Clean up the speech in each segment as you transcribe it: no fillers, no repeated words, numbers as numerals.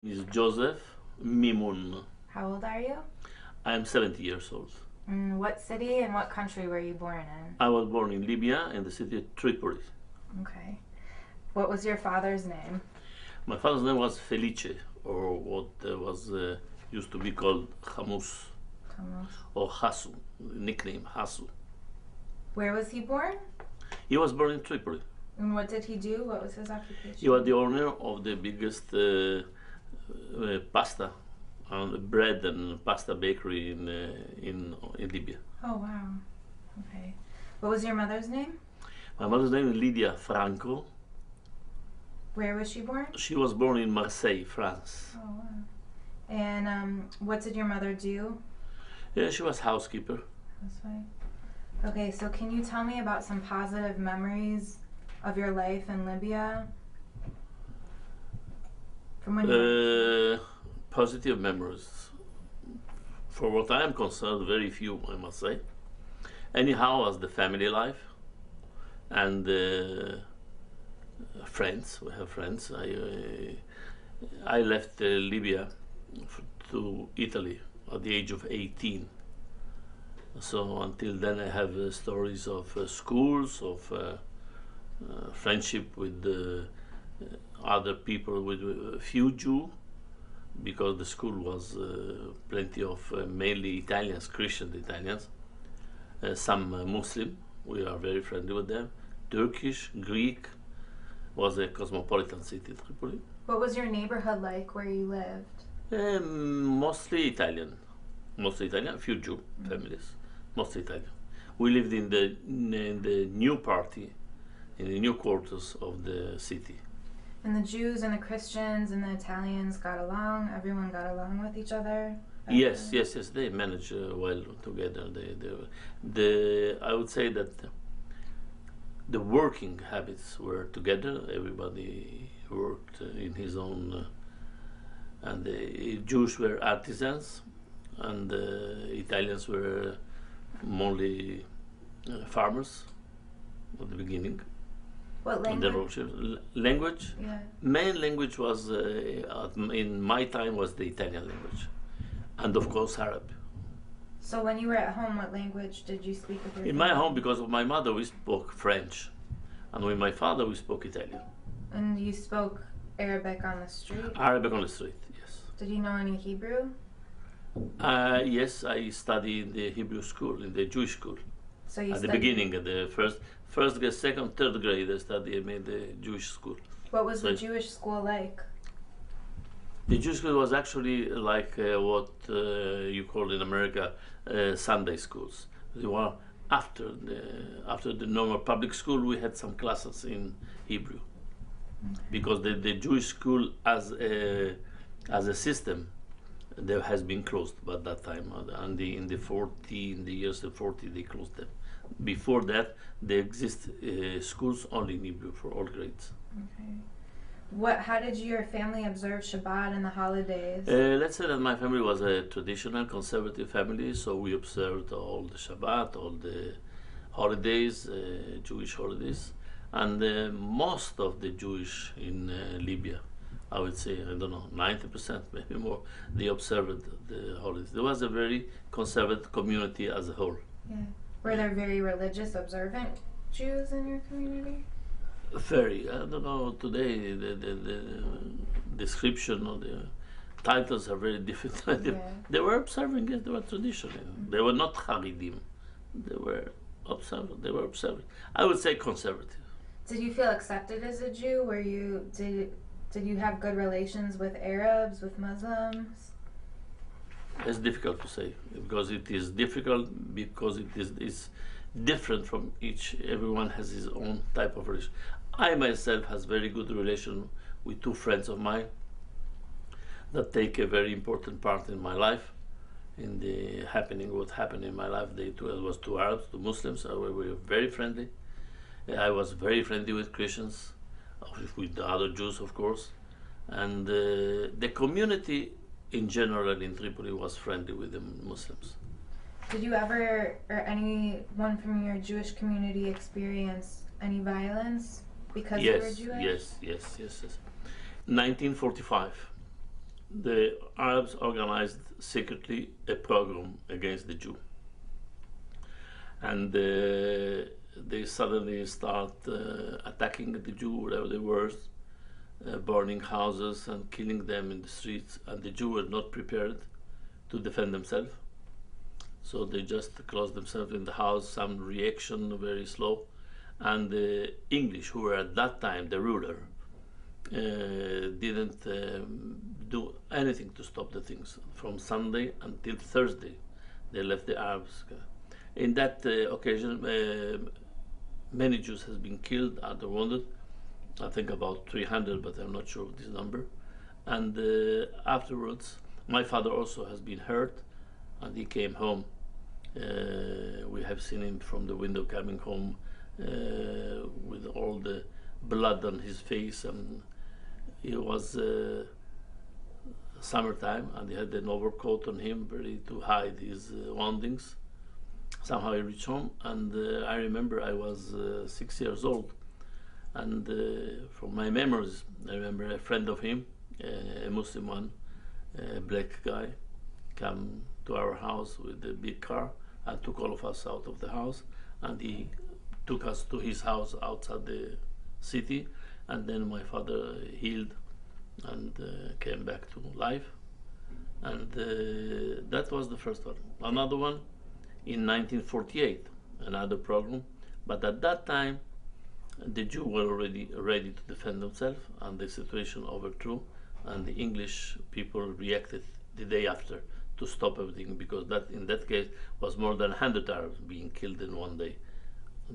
Is Joseph Maimon. How old are you? I am 70 years old. What city and what country were you born in? I was born in Libya in the city of Tripoli. Okay. What was your father's name? My father's name was Felice, or what was used to be called Hamus, Thomas. or Hasu, nickname Hasu. Where was he born? He was born in Tripoli. And what did he do? What was his occupation? He was the owner of the biggest pasta and bread and pasta bakery in Libya. Oh, wow. Okay. What was your mother's name? My mother's name is Lydia Franco. Where was she born? She was born in Marseille, France. Oh, wow. And what did your mother do? Yeah, she was housekeeper. That's fine. Okay, so can you tell me about some positive memories of your life in Libya? From when you were Positive memories. For what I am concerned, very few, I must say. Anyhow, was the family life and friends. We have friends. I left Libya to Italy at the age of 18. So until then, I have stories of schools, of friendship with other people, with few Jew, because the school was plenty of mainly Italians, Christian Italians, some Muslim. We are very friendly with them. Turkish, Greek. Was a cosmopolitan city, Tripoli. What was your neighborhood like where you lived? Mostly Italian, few Jew families, mostly Italian. We lived in the new party, in the new quarters of the city. And the Jews and the Christians and the Italians got along? Everyone got along with each other? Yes. They managed well together. I would say that the working habits were together. Everybody worked in his own, and the Jews were artisans, and the Italians were mostly farmers at the beginning. What language? Language? Yeah. Main language was, in my time, was the Italian language, and of course Arab. So when you were at home, what language did you speak with your In family? my home, because of my mother, we spoke French, and with my father, we spoke Italian. And you spoke Arabic on the street? Arabic on the street, yes. Did you know any Hebrew? Yes, I studied in the Hebrew school, in the Jewish school. So you At the studied- beginning, at the first, second, third grade, I studied in the Jewish school. What was So the Jewish school like? The Jewish school was actually like what you call in America Sunday schools. They were after the normal public school. We had some classes in Hebrew, because the Jewish school as a system, there has been closed by that time, and in the years of 40 they closed them. Before that, there exist schools only in Hebrew for all grades. Okay. How did your family observe Shabbat and the holidays? Let's say that my family was a traditional conservative family, so we observed all the Shabbat, all the holidays, Jewish holidays, and most of the Jewish in Libya, I would say, I don't know, 90%, maybe more, they observed the holidays. There was a very conservative community as a whole. Yeah. Were there very religious, observant Jews in your community? Very, I don't know, today the description or the titles are very different. Yeah. They were observing it, they were traditional. They were not Haridim. They were observant. I would say conservative. Did you feel accepted as a Jew? Did you have good relations with Arabs, with Muslims? It's difficult to say, because it is difficult, because it is different from each. Everyone has his own type of relation. I myself has very good relation with two friends of mine that take a very important part in my life, in what happened in my life. It was two Arabs, two Muslims. We were very friendly. I was very friendly with Christians, with the other Jews, of course, and the community in general in Tripoli was friendly with the Muslims. Did you ever, or anyone from your Jewish community, experience any violence because you were Jewish? Yes. 1945, the Arabs organized secretly a pogrom against the Jew, and they suddenly start attacking the Jew wherever they were, burning houses and killing them in the streets, and the Jews were not prepared to defend themselves. So they just closed themselves in the house, some reaction very slow. And the English, who were at that time the ruler, didn't do anything to stop the things. From Sunday until Thursday, they left the Arabs. In that occasion, many Jews has been killed, other wounded. I think about 300, but I'm not sure of this number. And afterwards, my father also has been hurt, and he came home. We have seen him from the window coming home with all the blood on his face, and it was summertime, and he had an overcoat on him, ready to hide his woundings. Somehow he reached home, and I remember I was 6 years old, and from my memories, I remember a friend of him, a Muslim one, a black guy, come to our house with a big car and took all of us out of the house, and he took us to his house outside the city, and then my father healed and came back to life, and that was the first one. Another one in 1948, another problem, but at that time the Jews were already ready to defend themselves, and the situation overthrew, and the English people reacted the day after to stop everything, because that in that case was more than 100 Arabs being killed in one day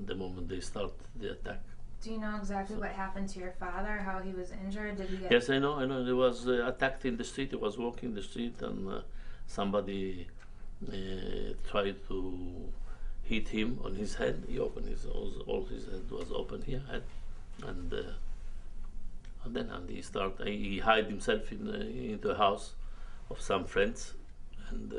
the moment they started the attack. Do you know exactly what happened to your father, how he was injured? Did he get... Yes, I know. He was attacked in the street. He was walking the street, and somebody tried to hit him on his head. He opened all his head was open here, and then he started. He hid himself into a house of some friends, and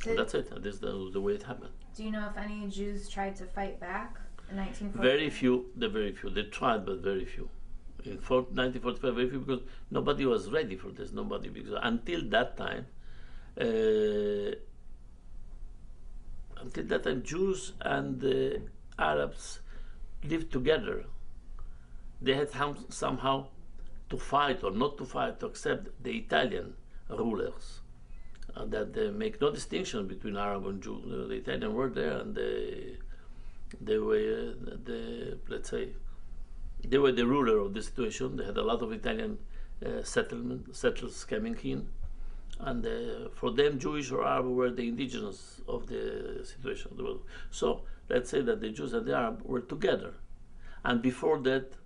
that's it. That is the way it happened. Do you know if any Jews tried to fight back in 1945? Very few. They tried, but very few. In 1945, very few, because nobody was ready for this. Nobody, because until that time, Jews and Arabs lived together. They had somehow to fight or not to fight, to accept the Italian rulers. That they make no distinction between Arab and Jew. The Italians were there, and they were they were the ruler of the situation. They had a lot of Italian settlers coming in, and for them, Jewish or Arab were the indigenous of the situation. So let's say that the Jews and the Arab were together, and before that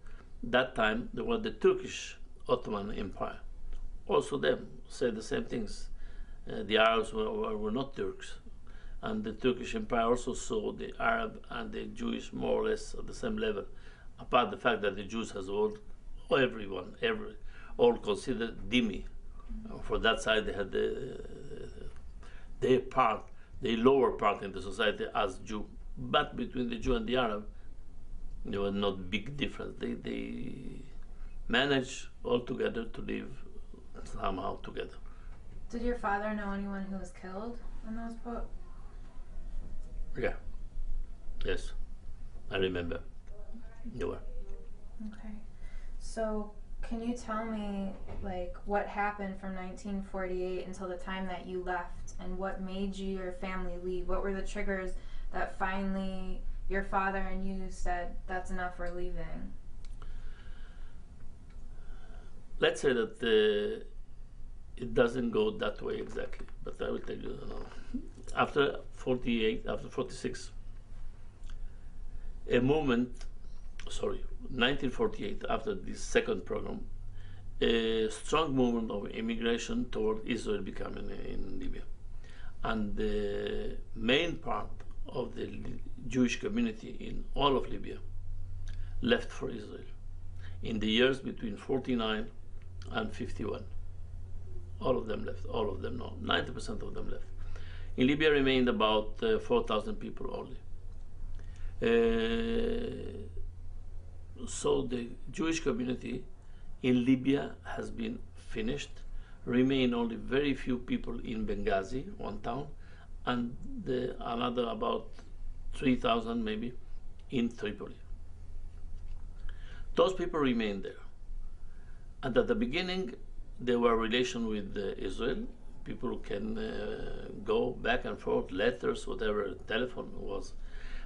time there was the Turkish Ottoman Empire. Also, them said the same things. The Arabs were not Turks, and the Turkish Empire also saw the Arab and the Jewish more or less at the same level, apart the fact that the Jews has all considered dhimmi. For that side, they had the lower part in the society as Jew, but between the Jew and the Arab, there was not big difference. They managed all together to live somehow together. Did your father know anyone who was killed in those boats? Yeah. Yes. I remember. You were. Okay. So can you tell me, like, what happened from 1948 until the time that you left, and what made you your family leave? What were the triggers that finally your father and you said, that's enough, we're leaving? Let's say that it doesn't go that way exactly, but I will tell you. After 48, after 46, 1948, after this second program, a strong movement of immigration toward Israel becoming in Libya. And the main part of the Jewish community in all of Libya left for Israel in the years between 49 and 51. All of them left. All of them, no, 90% of them left. In Libya remained about 4,000 people only. So the Jewish community in Libya has been finished, remain only very few people in Benghazi, one town, and another about 3,000 maybe in Tripoli. Those people remain there. And at the beginning, there were relations with Israel. People can go back and forth, letters, whatever, telephone was.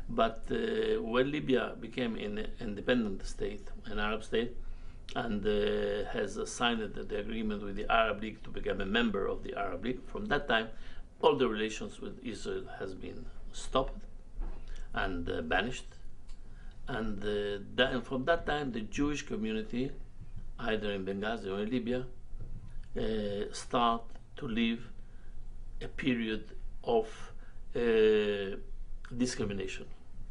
But when Libya became an independent state, an Arab state, and has signed the agreement with the Arab League to become a member of the Arab League, from that time, all the relations with Israel has been stopped and banished. And from that time, the Jewish community, either in Benghazi or in Libya, start to live a period of discrimination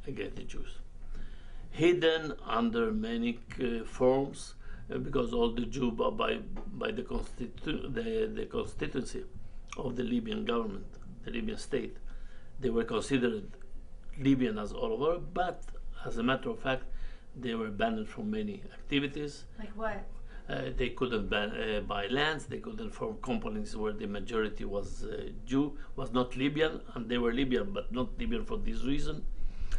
against the Jews, hidden under many forms, because all the Jews by the constituency of the Libyan government, the Libyan state, they were considered Libyan as all over, but as a matter of fact, they were banned from many activities. Like what? They couldn't buy lands. They couldn't form companies where the majority was Jew, was not Libyan, and they were Libyan, but not Libyan for this reason.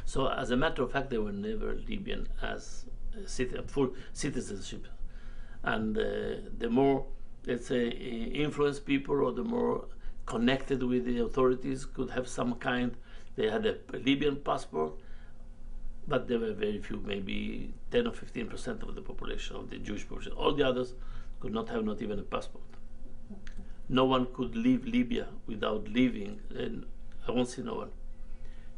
So, as a matter of fact, they were never Libyan as full citizenship. And the more, let's say, influenced people, or the more connected with the authorities, could have some kind. They had a Libyan passport, but there were very few, maybe 10 or 15% of the population, of the Jewish population. All the others could not have not even a passport. No one could leave Libya without leaving, and I won't say no one.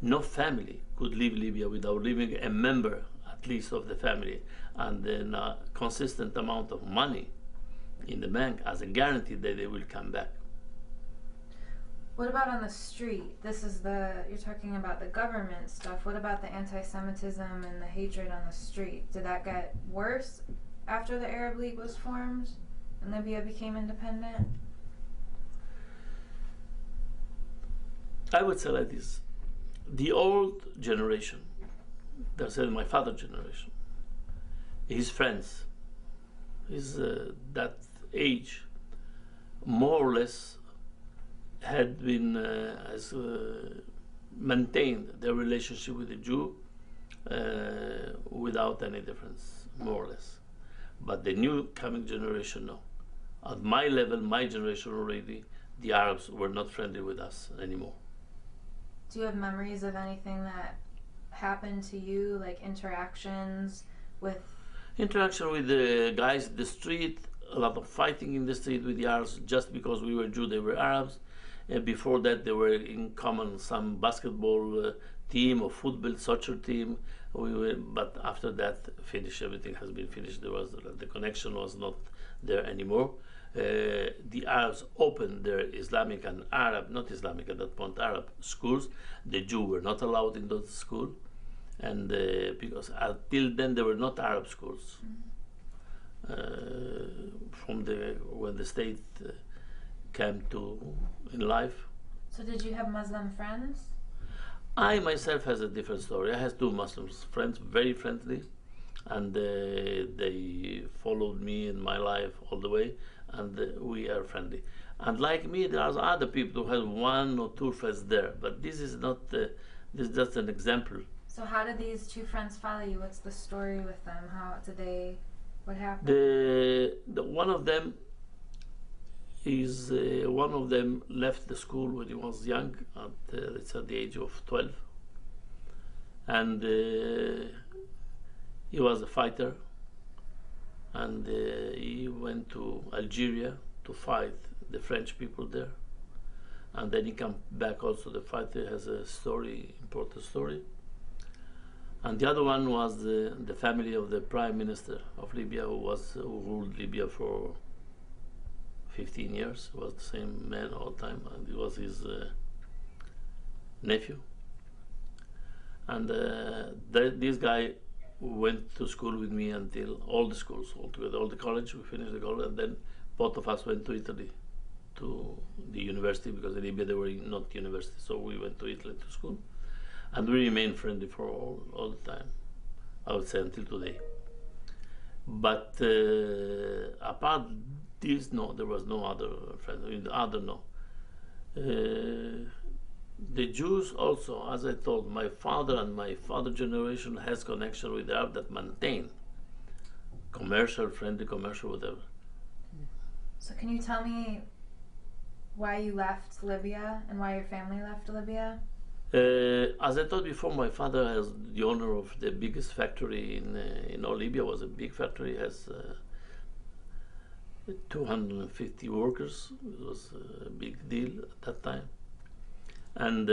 No family could leave Libya without leaving a member, at least, of the family, and then a consistent amount of money in the bank as a guarantee that they will come back. What about on the street? You're talking about the government stuff. What about the anti-Semitism and the hatred on the street? Did that get worse after the Arab League was formed and Libya became independent? I would say like this. The old generation, that's my father's generation, his friends, that age, more or less had been maintained their relationship with the Jew without any difference, more or less. But the new coming generation, no. At my level, my generation already, the Arabs were not friendly with us anymore. Do you have memories of anything that happened to you, like interactions with... Interaction with the guys in the street, a lot of fighting in the street with the Arabs, just because we were Jew, they were Arabs. Before that, they were in common some basketball team or football, soccer team. But after that, everything has been finished. The connection was not there anymore. The Arabs opened their Islamic and Arab, not Islamic at that point, Arab schools. The Jews were not allowed in those schools, and because until then there were not Arab schools. When the state came to in life. So did you have Muslim friends? I myself has a different story. I have two Muslim friends, very friendly, and they followed me in my life all the way, and we are friendly. And like me, there are other people who have one or two friends there, but this is not. This is just an example. So how did these two friends follow you? What's the story with them? How did they? What happened? One of them left the school when he was young, it's at the age of 12, and he was a fighter, and he went to Algeria to fight the French people there, and then he came back also. The fighter has a story, important story. And the other one was the family of the Prime Minister of Libya, who ruled Libya for 15 years. He was the same man all the time, and it was his nephew. And this guy went to school with me until all the schools, altogether, all the college. We finished the college, and then both of us went to Italy, to the university, because in Libya they were not university. So we went to Italy to school. And we remained friendly for all the time, I would say, until today. But apart This, no, there was no other friend. In the other, no. The Jews also, as I told, my father and my father generation has connection with the Arab that maintain commercial, friendly commercial, whatever. So can you tell me why you left Libya and why your family left Libya? As I told before, my father has the owner of the biggest factory in all Libya. Was a big factory, has 250 workers. It was a big deal at that time. And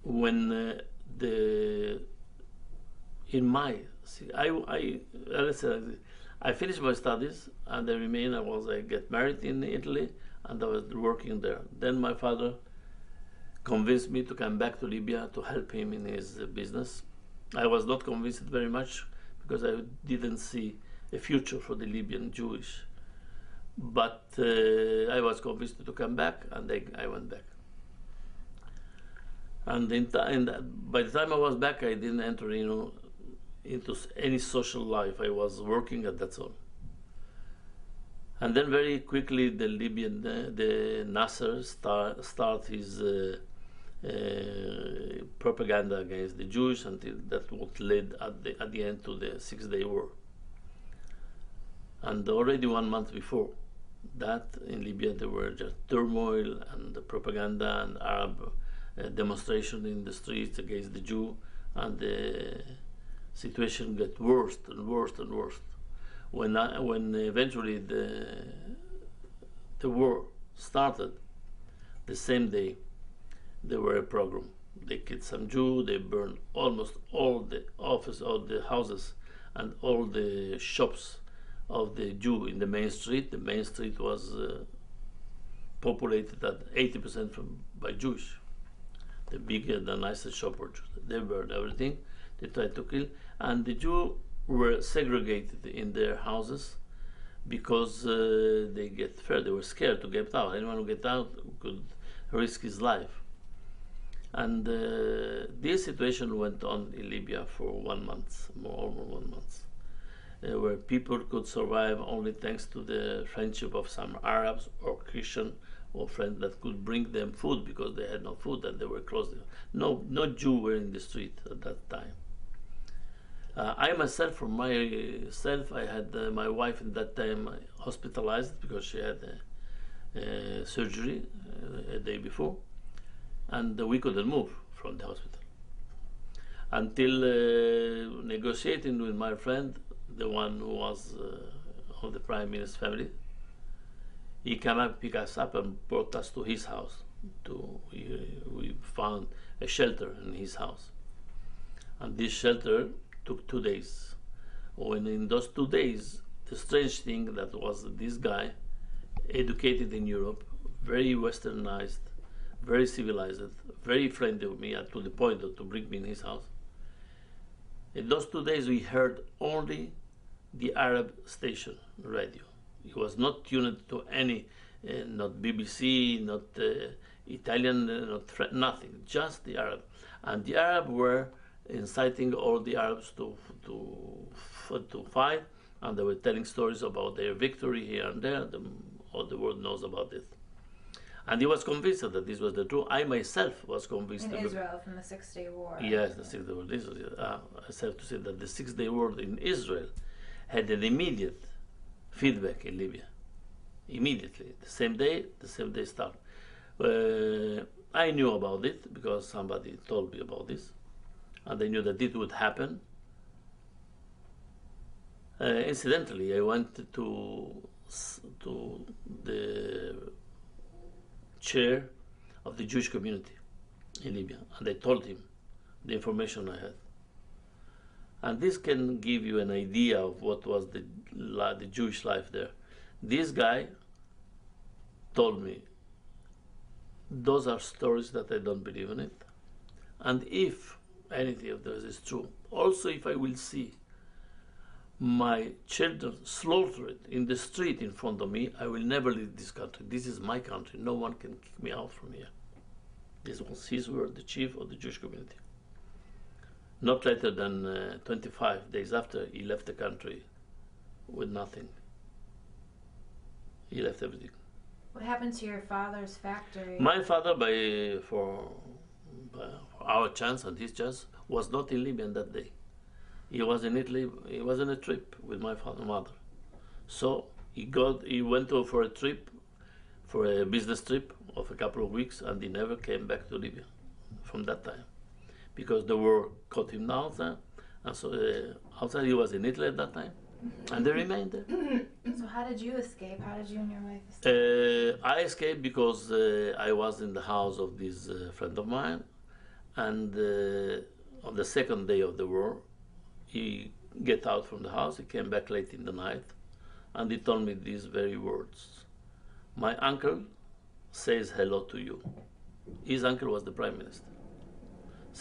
when the in my let's say I finished my studies and I remained. I get married in Italy and I was working there. Then my father convinced me to come back to Libya to help him in his business. I was not convinced very much because I didn't see a future for the Libyan Jewish. But I was convinced to come back, and I went back. And by the time I was back, I didn't enter, into any social life. I was working, and that's all. And then very quickly, the Libyan, the Nasser start his propaganda against the Jews, until that what led at the end to the 6-day war. And already 1 month before that, in Libya, there were just turmoil and the propaganda and Arab demonstration in the streets against the Jew, and the situation got worse and worse and worse. When eventually the war started, the same day there were a pogrom. They killed some Jew. They burned almost all the office, all the houses, and all the shops of the Jew in the main street. The main street was populated at 80% by Jewish. The bigger, the nicest shop were Jews. They burned everything. They tried to kill, and the Jews were segregated in their houses because they were scared to get out. Anyone who get out could risk his life. And this situation went on in Libya for 1 month, almost 1 month. Where people could survive only thanks to the friendship of some Arabs or Christian or friends that could bring them food, because they had no food and they were close. No Jew were in the street at that time. I myself, for myself, I had my wife at that time hospitalized because she had surgery a day before, and we couldn't move from the hospital until negotiating with my friend, the one who was of the Prime Minister's family. He came up, picked us up, and brought us to his house. We found a shelter in his house, and this shelter took 2 days. When in those 2 days, the strange thing that was this guy, educated in Europe, very westernized, very civilized, very friendly with me, to the point to bring me in his house. In those 2 days, we heard only the Arab station radio. It was not tuned to any, not BBC, not Italian, not nothing, just the Arab. And the Arab were inciting all the Arabs to fight, and they were telling stories about their victory here and there. All the world knows about it. And he was convinced that this was the truth. I myself was convinced. In Israel, from the 6-day war. Yes, the 6-day war. I have to say that the 6-day war in Israel had an immediate feedback in Libya. Immediately. The same day started. I knew about it because somebody told me about this. And I knew that it would happen. Incidentally, I went to the chair of the Jewish community in Libya, and I told him the information I had. And this can give you an idea of what was the Jewish life there. This guy told me, those are stories that I don't believe in it. And if anything of this is true, also if I will see my children slaughtered in the street in front of me, I will never leave this country. This is my country. No one can kick me out from here. This was his word, the chief of the Jewish community. Not later than 25 days after, he left the country with nothing. He left everything. What happened to your father's factory? My father, for our chance and his chance, was not in Libya that day. He was in Italy. He was on a trip with my father and mother. So he went for a trip, for a business trip of a couple of weeks, and he never came back to Libya from that time, because the war caught him outside, and so outside he was in Italy at that time, and they remained there. So how did you escape? How did you and your wife escape? I escaped because I was in the house of this friend of mine, and on the second day of the war, he get out from the house. He came back late in the night, and he told me these very words: "My uncle says hello to you." His uncle was the prime minister.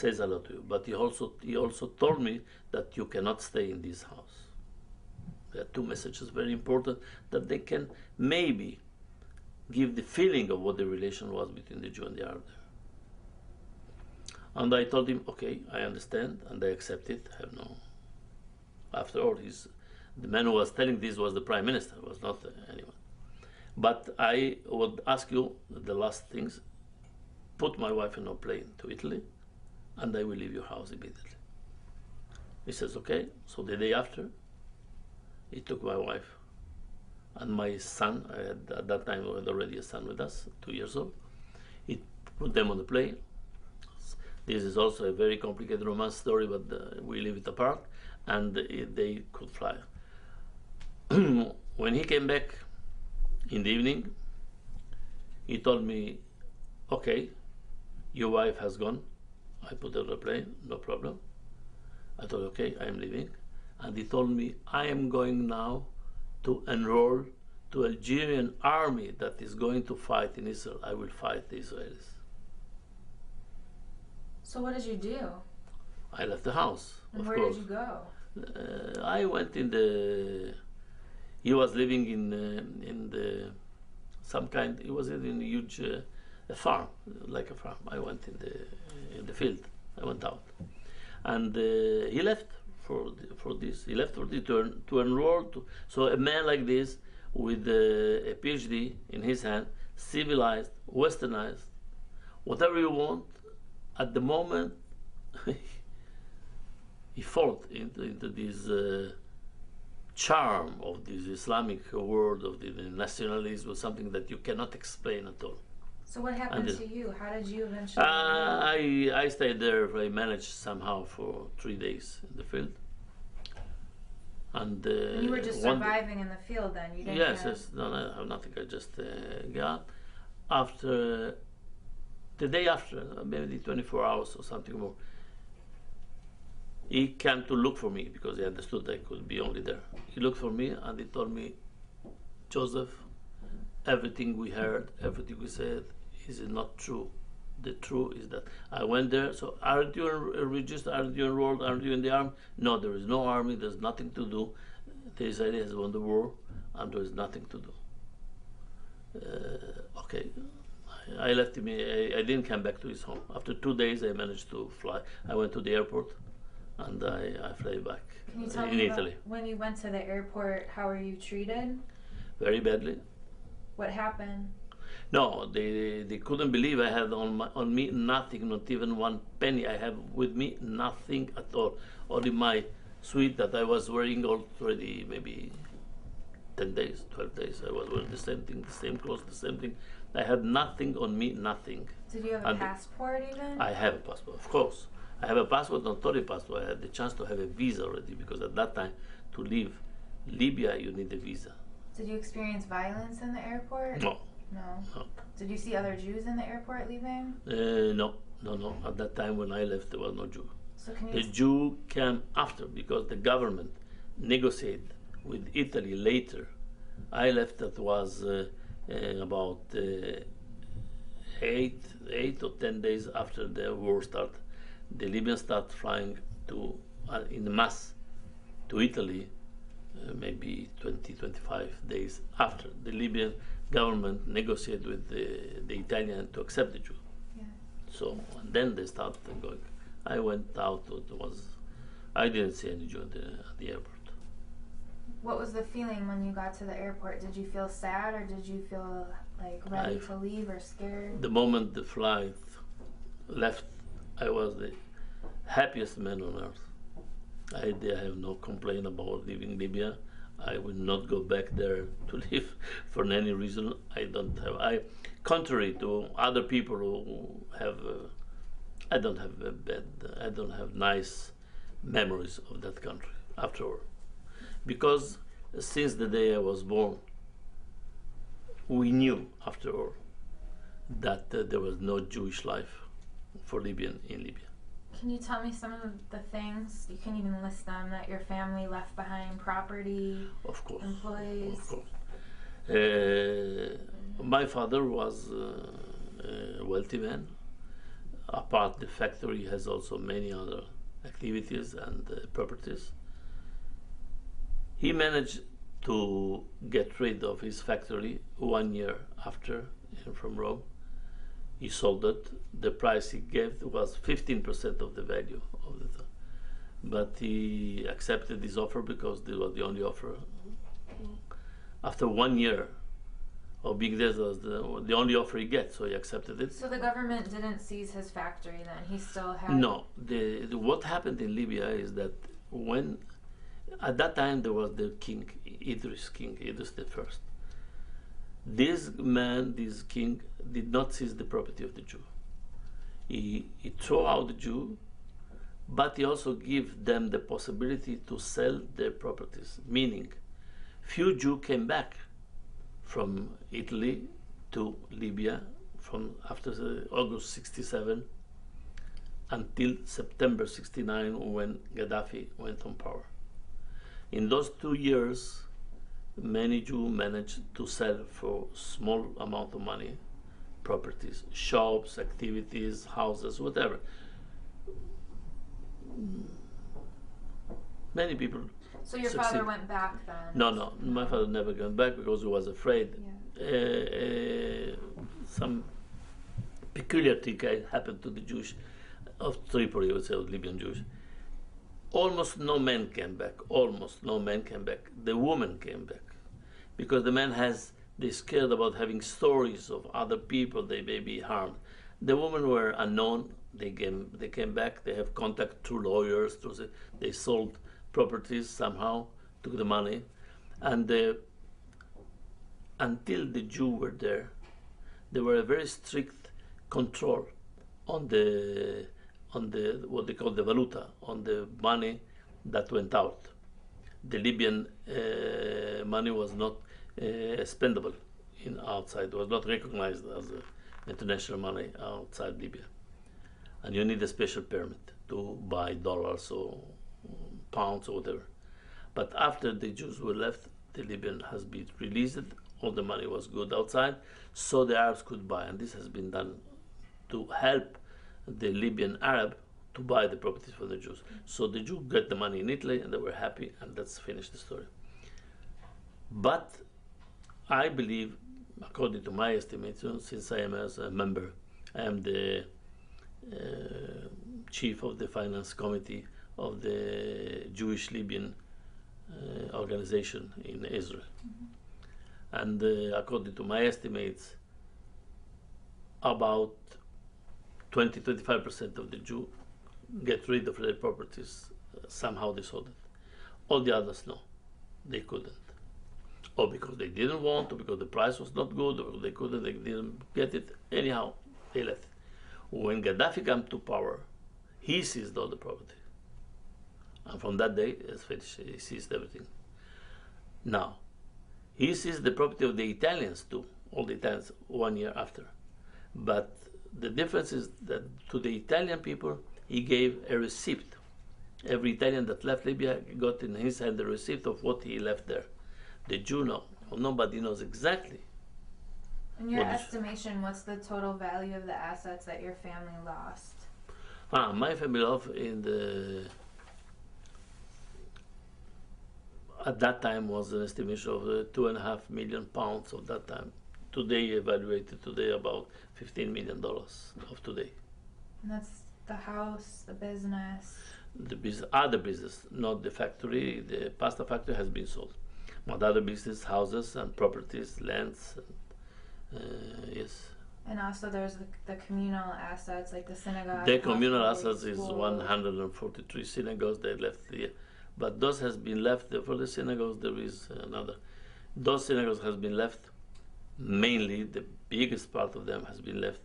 Says hello to you, but he also told me that you cannot stay in this house. There are two messages very important that they can maybe give the feeling of what the relation was between the Jew and the Arab. And I told him, okay, I understand, and I accept it. I have no. After all, the man who was telling this was the prime minister, was not anyone. But I would ask you the last things: put my wife in a plane to Italy, and I will leave your house immediately. He says, okay. So the day after, he took my wife and my son. I had, at that time, we had already a son with us, 2 years old. He put them on the plane. This is also a very complicated romance story, but we leave it apart, and they could fly. When he came back in the evening, he told me, okay, your wife has gone. I put her on the plane, no problem. I thought, okay, I am leaving. And he told me, I am going now to enroll to Algerian army that is going to fight in Israel. I will fight the Israelis. So what did you do? I left the house, And of where course. did you go? I went in the. He was living in the some kind. He was in a huge a farm, like a farm. I went in the field. I went out, and he left for this. He left for this to enroll. So a man like this, with a PhD in his hand, civilized, westernized, whatever you want. At the moment, he fell into this charm of this Islamic world of the nationalism, was something that you cannot explain at all. So what happened to you? How did you eventually? I stayed there. I managed somehow for 3 days in the field. And you were just surviving in the field then? You didn't yes. No, I have nothing. I just got after. The day after, maybe 24 hours or something more, he came to look for me because he understood I could be only there. He looked for me and he told me, Joseph, everything we heard, everything we said is not true. The truth is that I went there. So aren't you registered? Aren't you enrolled? Aren't you in the army? No, there is no army. There's nothing to do. The Israelis has won the war and there is nothing to do. Okay. I left him. I didn't come back to his home. After 2 days, I managed to fly. I went to the airport, and I flew back Can you tell in me Italy. When you went to the airport, how were you treated? Very badly. What happened? No, they couldn't believe I had on me nothing, not even one penny. I have with me nothing at all. Only my suit that I was wearing already maybe 10 days, 12 days. I was wearing the same thing, the same clothes, the same thing. I had nothing on me, nothing. Did you have a passport even? I have a passport, of course. I have a passport, not only passport. I had the chance to have a visa already because at that time, to leave Libya, you need a visa. Did you experience violence in the airport? No. No. Did you see other Jews in the airport leaving? No. At that time when I left, there was no Jew. So can you the Jew came after because the government negotiated with Italy later. I left, that was about 8 or 10 days after the war started. The Libyans started flying in mass to Italy, maybe 20-25 days after the Libyan government negotiated with the Italian to accept the Jew. Yeah. So and then they started going. I went out. I didn't see any Jew at the airport. What was the feeling when you got to the airport? Did you feel sad or did you feel like ready to leave or scared? The moment the flight left, I was the happiest man on earth. I have no complaint about leaving Libya. I will not go back there to live for any reason. Contrary to other people who have, I don't have nice memories of that country after all. Because since the day I was born, we knew after all that there was no Jewish life for Libyan in Libya. Can you tell me some of the things, you can even list them, that your family left behind? Property, of course, employees? Of course. My father was a wealthy man. Apart the factory has also many other activities and properties. He managed to get rid of his factory 1 year after from Rome. He sold it. The price he gave was 15% of the value of the thing. But he accepted this offer because this was the only offer. After 1 year of being there, was the only offer he gets, so he accepted it. So the government didn't seize his factory then? He still had... No. What happened in Libya is that when, at that time there was the king Idris the first. This man, this king, did not seize the property of the Jew. He threw out the Jew, but he also gave them the possibility to sell their properties. Meaning, few Jews came back from Italy to Libya from after August 67 until September 69 when Gaddafi went on power. In those 2 years, many Jews managed to sell for small amount of money properties, shops, activities, houses, whatever. Many people. So your father went back then? No, my father never went back because he was afraid. Yeah. Some peculiar thing happened to the Jews of Tripoli, I would say, of Libyan Jews. Almost no men came back. Almost no men came back. The women came back because the men they scared about having stories of other people they may be harmed. The women were unknown. They came back. They have contact through lawyers. They sold properties somehow, took the money, and until the Jews were there were a very strict control on the what they call the valuta, on the money that went out. The Libyan money was not spendable outside. It was not recognized as international money outside Libya, and you need a special permit to buy dollars or pounds or whatever. But after the Jews were left, the Libyan has been released. All the money was good outside, so the Arabs could buy, and this has been done to help the Libyan Arab to buy the properties for the Jews. So the Jews got the money in Italy and they were happy, and that's finished the story. But I believe, according to my estimation, since I am as a member, I am the chief of the finance committee of the Jewish Libyan organization in Israel. And according to my estimates, about 20-25% of the Jews get rid of their properties. Somehow they sold it. All the others, no, they couldn't. Or because they didn't want, or because the price was not good, or they didn't get it. Anyhow, they left. When Gaddafi came to power, he seized all the property. And from that day, it's finished. He seized everything. Now, he seized the property of the Italians too, all the Italians 1 year after. But the difference is that to the Italian people, he gave a receipt. Every Italian that left Libya got in his hand the receipt of what he left there. The Jew, no. Nobody knows exactly. In your estimation, what's the total value of the assets that your family lost? My family lost at that time was an estimation of £2.5 million of that time. Today, evaluated today about $15 million of today. And that's the house, the business? The other business, not the factory. The pasta factory has been sold. but other business, houses and properties, lands. Yes. And also there's the communal assets like the synagogue. The communal hospitals, assets is schools. 143 synagogues they left here, but those has been left for the synagogues. There is another. Those synagogues has been left. Mainly, the biggest part of them has been left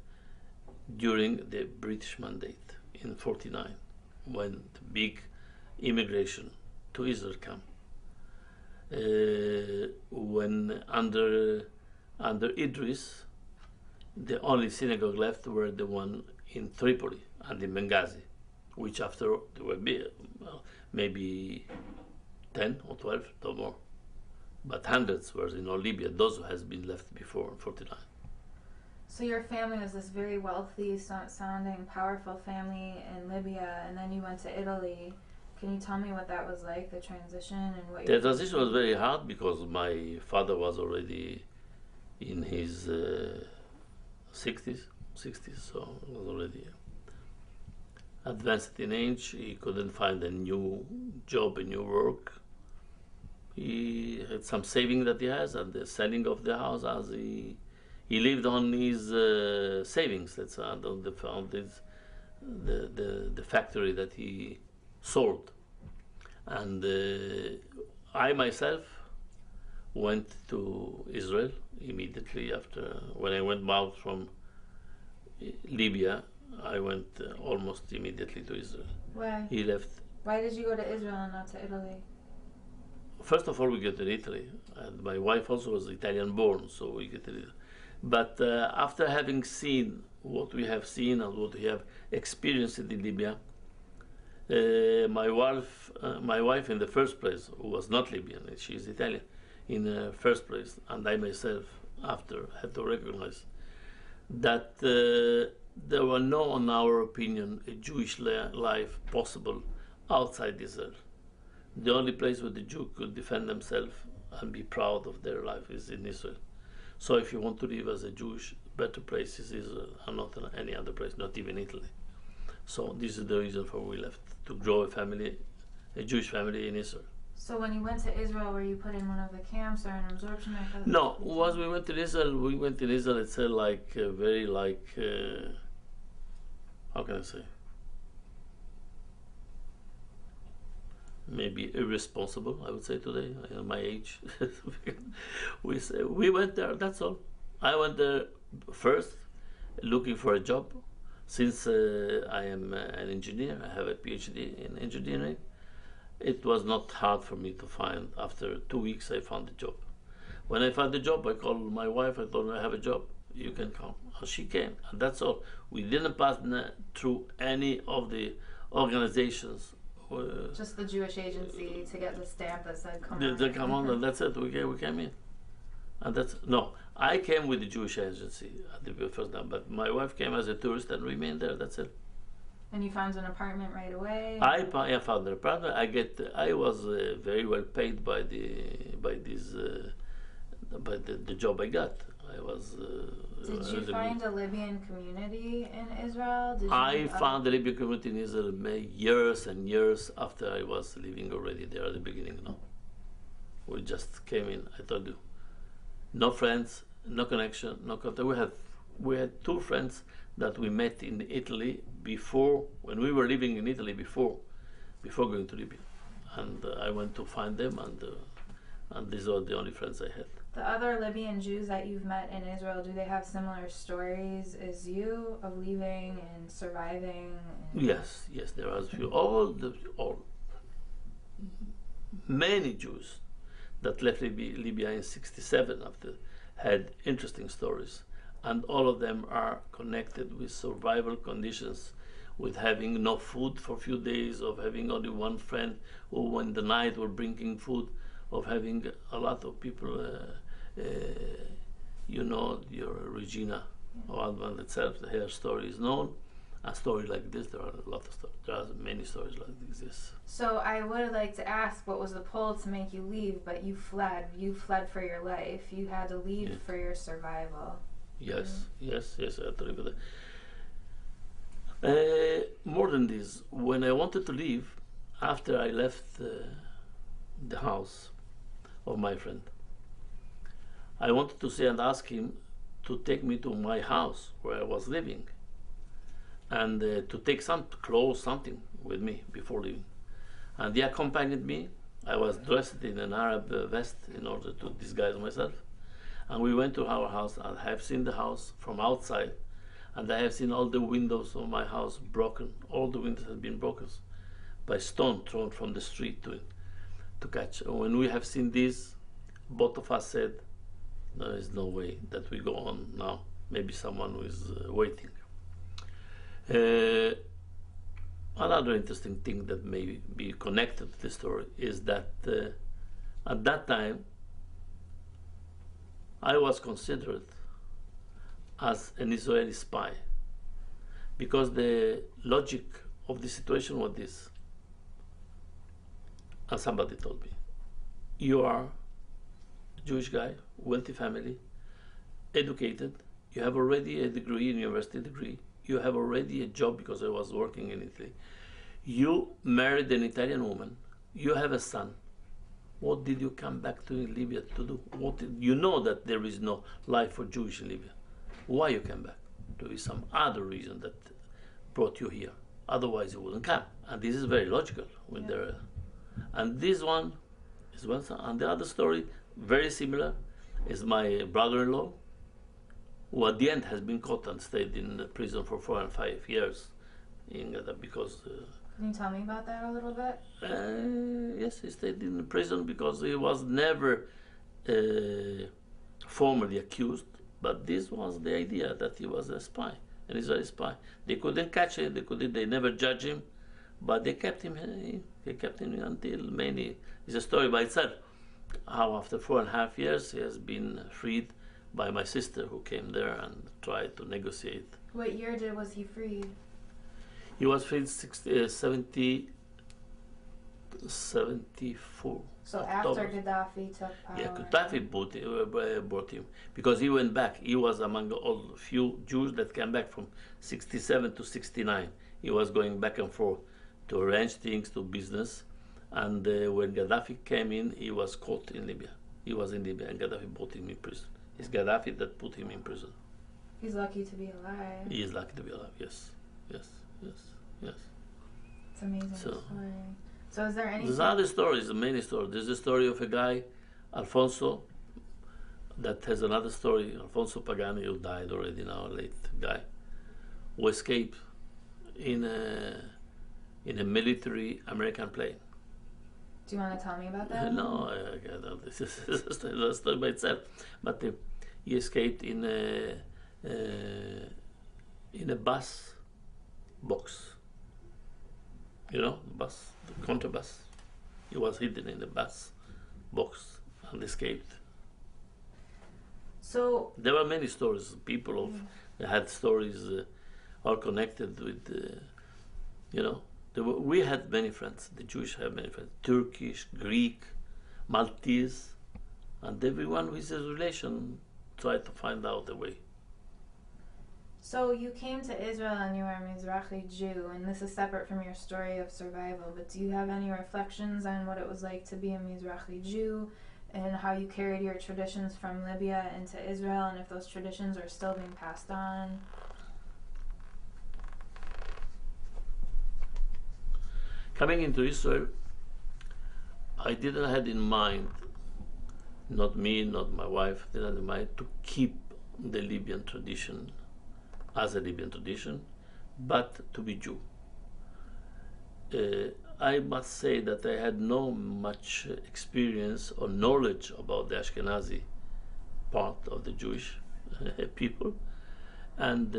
during the British Mandate in '49, when the big immigration to Israel came. When under Idris, the only synagogue left were the one in Tripoli and in Benghazi, which after there will be maybe 10 or 12, no more. But hundreds were in all Libya. Those has been left before in '49. So your family was this very wealthy sounding, powerful family in Libya, and then you went to Italy. Can you tell me what that was like, the transition, and what? The transition was very hard because my father was already in his 60s, so he was already advanced in age. He couldn't find a new job, a new work. He had some saving that he has, and the selling of the house as he lived on his savings. Let's say on the factory that he sold, and I myself went to Israel immediately after when I went out from Libya. I went almost immediately to Israel. Why? He left. Why did you go to Israel and not to Italy? First of all, we get to Italy, and my wife also was Italian born, so we get to Italy. But after having seen what we have seen and what we have experienced in Libya, my wife in the first place, who was not Libyan, she is Italian, in the first place, and I myself after had to recognize that there were no, in our opinion, a Jewish life possible outside Israel. The only place where the Jew could defend themselves and be proud of their life is in Israel. So if you want to live as a Jewish, better place is Israel and not any other place, not even Italy. So this is the reason for we left, to grow a family, a Jewish family in Israel. So when you went to Israel, were you put in one of the camps or an absorption camp? No, once we went to Israel, it's like very like, how can I say? Maybe irresponsible, I would say today, at my age. we went there, that's all. I went there first looking for a job. Since I am an engineer, I have a PhD in engineering, it was not hard for me to find. After 2 weeks, I found a job. When I found the job, I called my wife, I told her I have a job, you can come. And she came, and that's all. We didn't pass through any of the organizations. Just the Jewish agency to get the stamp that said come on. They come on, and that's it. We came in, and that's no. I came with the Jewish agency at the first time, but my wife came as a tourist and remained there. That's it. And you found an apartment right away. I found an apartment. I was very well paid by the job I got. I was. Did you find a Libyan community in Israel? I found the Libyan community in Israel years and years after I was living already there at the beginning. No, we just came in. I told you, no friends, no connection, no contact. We had 2 friends that we met in Italy before, when we were living in Italy before going to Libya, and I went to find them, and these are the only friends I had. The other Libyan Jews that you've met in Israel, do they have similar stories as you of leaving and surviving? Yes, there are a few. Many Jews that left Libya in '67 after had interesting stories, and all of them are connected with survival conditions, with having no food for a few days, of having only one friend who in the night were bringing food, of having a lot of people, your Regina Waldman itself, her story is known. A story like this, there are a lot of stories. There are many stories like this. Yes. So I would like to ask, what was the pull to make you leave? But you fled. You fled for your life. You had to leave for your survival. Yes, yes, I had to leave that. More than this, when I wanted to leave, after I left the house, of my friend. I wanted to say and ask him to take me to my house where I was living, and to take some clothes, something with me before leaving. And he accompanied me. I was dressed in an Arab vest in order to disguise myself. And we went to our house, and I have seen the house from outside, and I have seen all the windows of my house broken. All the windows have been broken by stone thrown from the street to catch. And when we have seen this, both of us said, there is no way that we go on now. Maybe someone who is waiting. Another interesting thing that may be connected to the story is that at that time I was considered as an Israeli spy, because the logic of the situation was this, and somebody told me, you are a Jewish guy, wealthy family, educated, you have already a degree, university degree, you have already a job because I was working in Italy. You married an Italian woman, you have a son. What did you come back to Libya to do? You know that there is no life for Jewish in Libya. Why you came back? There is some other reason that brought you here. Otherwise you wouldn't come. And this is very logical. And this one is one. And the other story, very similar, is my brother-in-law, who at the end has been caught and stayed in prison for 4 and 5 years because. Can you tell me about that a little bit? Yes, he stayed in prison because he was never formally accused, but this was the idea that he was a spy, an Israeli spy. They couldn't catch him, they never judged him, but they kept him. They kept him until many. It's a story by itself. How after 4.5 years he has been freed by my sister, who came there and tried to negotiate. What year was he freed? He was freed 74. So after Gaddafi took power. Yeah, Gaddafi brought him because he went back. He was among all few Jews that came back from 67 to 69. He was going back and forth to arrange things, to business. And when Gaddafi came in, he was caught in Libya. He was in Libya, and Gaddafi put him in prison. It's Gaddafi that put him in prison. He's lucky to be alive. He is lucky to be alive, yes. Yes. It's an amazing story. So is there any... There's other stories, many stories. There's a story of a guy, Alfonso, that has another story, Alfonso Pagani, who died already now, a late guy, who escaped in a military American plane. Do you want to tell me about that? No, this is a story by itself. But he escaped in a bus box. You know, the bus, the contrabus. He was hidden in the bus box and escaped. So there were many stories. People that had stories all connected with, you know. We had many friends. The Jewish have many friends. Turkish, Greek, Maltese, and everyone with his relation tried to find out a way. So you came to Israel and you were a Mizrahi Jew, and this is separate from your story of survival, but do you have any reflections on what it was like to be a Mizrahi Jew and how you carried your traditions from Libya into Israel, and if those traditions are still being passed on? Coming into Israel, I didn't have in mind, not me, not my wife, didn't have in mind to keep the Libyan tradition as a Libyan tradition, but to be Jew. I must say that I had no much experience or knowledge about the Ashkenazi part of the Jewish people, and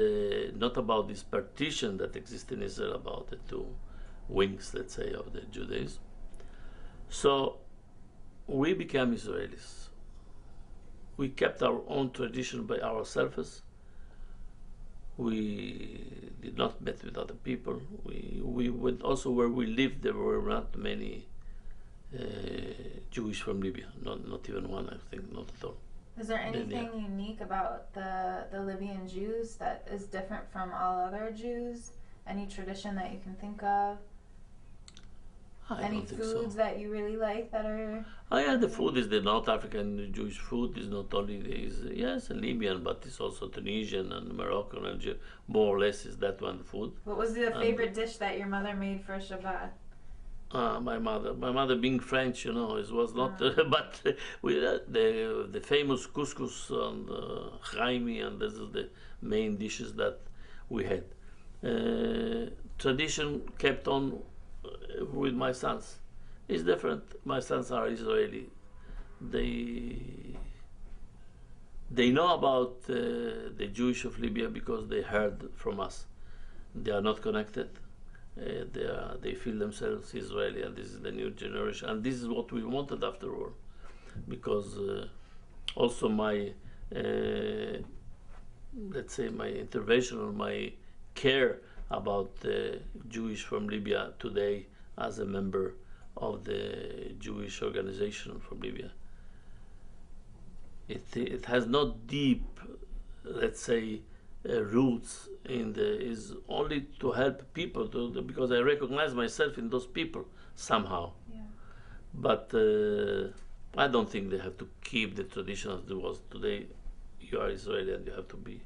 not about this partition that exists in Israel about the two wings, let's say, of the Judaism. So we became Israelis. We kept our own tradition by ourselves. We did not meet with other people. We went also where we lived. There were not many Jewish from Libya. Not even one, I think, not at all. Is there anything unique about the Libyan Jews that is different from all other Jews? Any tradition that you can think of? I Any don't think foods so. that you really like that are? Oh yeah, the food is the North African Jewish food is not only is yes Libyan, but it's also Tunisian and Moroccan and more or less is that one food. What was the And favorite dish that your mother made for Shabbat? my mother being French, it was not, Uh, but we the famous couscous and chaimi, and this is the main dishes that we had. Tradition kept on with my sons. It's different. My sons are Israeli. They they know about the Jewish of Libya because they heard from us. They are not connected. They feel themselves Israeli, and this is the new generation, and this is what we wanted after all, because also my let's say my intervention or my care about the Jewish from Libya today as a member of the Jewish organization from Libya. It has not deep, let's say, roots in the is only to help people because I recognize myself in those people somehow. yeah. But I don't think they have to keep the tradition as it was today. You are Israeli and you have to be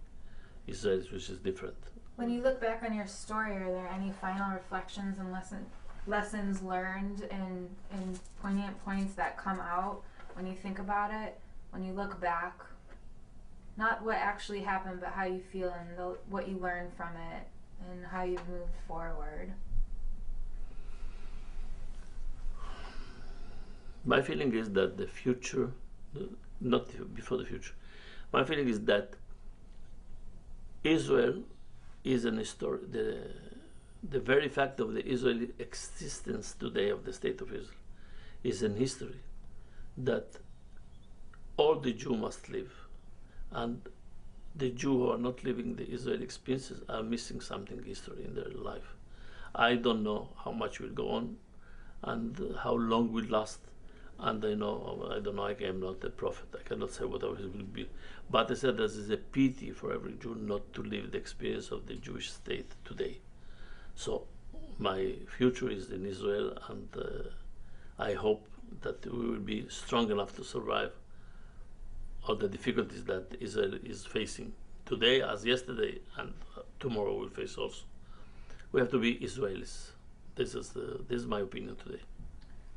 Israelis, which is different. When you look back on your story, are there any final reflections and lessons learned and poignant points that come out when you think about it? When you look back, not what actually happened, but how you feel and what you learned from it and how you've moved forward. My feeling is that the future, not before the future, my feeling is that Israel is an history. The very fact of the Israeli existence today of the state of Israel is an history that all the Jew must live, and the Jew who are not living the Israeli experiences are missing something history in their life. I don't know how much will go on, and how long will last. And I don't know. I am not a prophet. I cannot say whatever it will be. But I said this is a pity for every Jew not to live the experience of the Jewish state today. So my future is in Israel, and I hope that we will be strong enough to survive all the difficulties that Israel is facing today as yesterday, and tomorrow will face also. We have to be Israelis. This is my opinion today.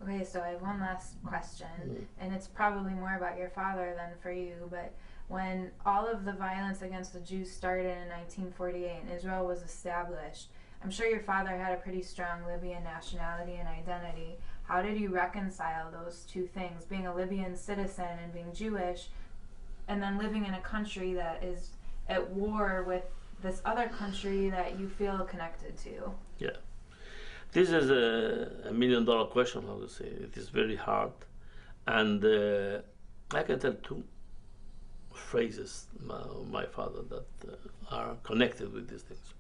Okay, so I have one last question, and it's probably more about your father than for you, but when all of the violence against the Jews started in 1948 and Israel was established, I'm sure your father had a pretty strong Libyan nationality and identity. How did you reconcile those two things, being a Libyan citizen and being Jewish, and then living in a country that is at war with this other country that you feel connected to? Yeah. This is a $1,000,000 question, how to say. It is very hard. And I can tell two phrases my father that are connected with these things.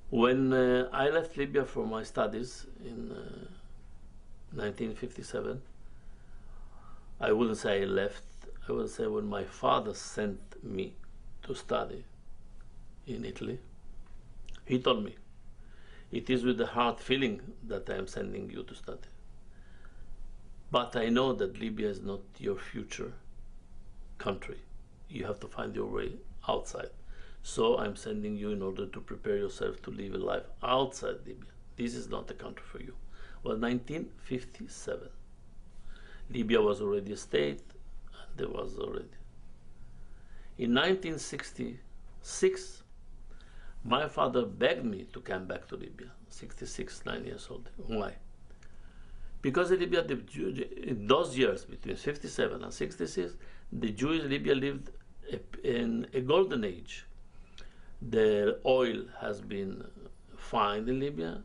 When I left Libya for my studies in 1957, I wouldn't say I left, I would say when my father sent me to study in Italy, he told me, it is with the heart feeling that I am sending you to study. But I know that Libya is not your future country. You have to find your way outside. So I'm sending you in order to prepare yourself to live a life outside Libya. This is not a country for you. Well, 1957. Libya was already a state, and there was already. In 1966, my father begged me to come back to Libya, 66, 9 years old. Why? Because in Libya, in those years, between 57 and 66, the Jewish Libya lived in a golden age. The oil has been found in Libya.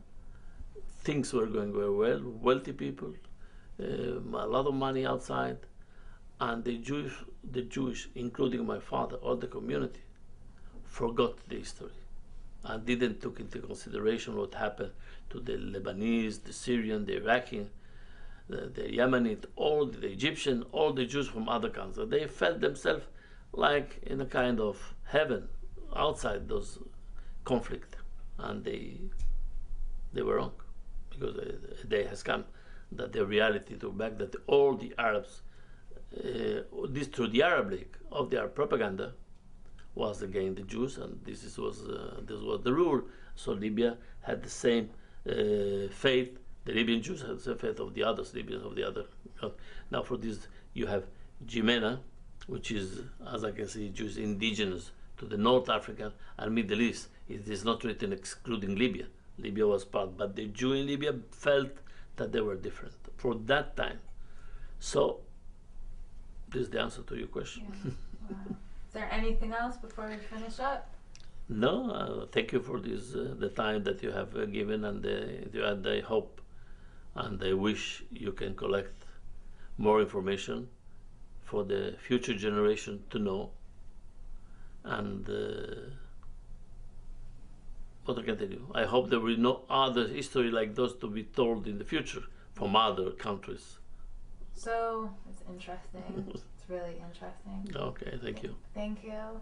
Things were going very well, wealthy people, a lot of money outside, and the Jewish, including my father, all the community, forgot the history and didn't take into consideration what happened to the Lebanese, the Syrian, the Iraqi, the Yemenite, all the Egyptian, all the Jews from other countries. They felt themselves like in a kind of heaven outside those conflict, and they were wrong. because a day has come that the reality to back that all the Arabs, this through the Arab League of the Arab propaganda, was against the Jews, and this was the rule. So Libya had the same faith. The Libyan Jews had the same faith of the others, Libyans of the other. Now for this you have JIMENA, which is, as I can see, Jews indigenous to the North African and Middle East. It is not written excluding Libya. Libya was part, but the Jew in Libya felt that they were different for that time. So this is the answer to your question. Yeah. Wow. Is there anything else before we finish up? No, thank you for this, the time that you have given, and I hope and I wish you can collect more information for the future generation to know. And what I can tell you, I hope there will be no other history like those to be told in the future from other countries. So it's interesting. It's really interesting. Okay, thank you. Thank you.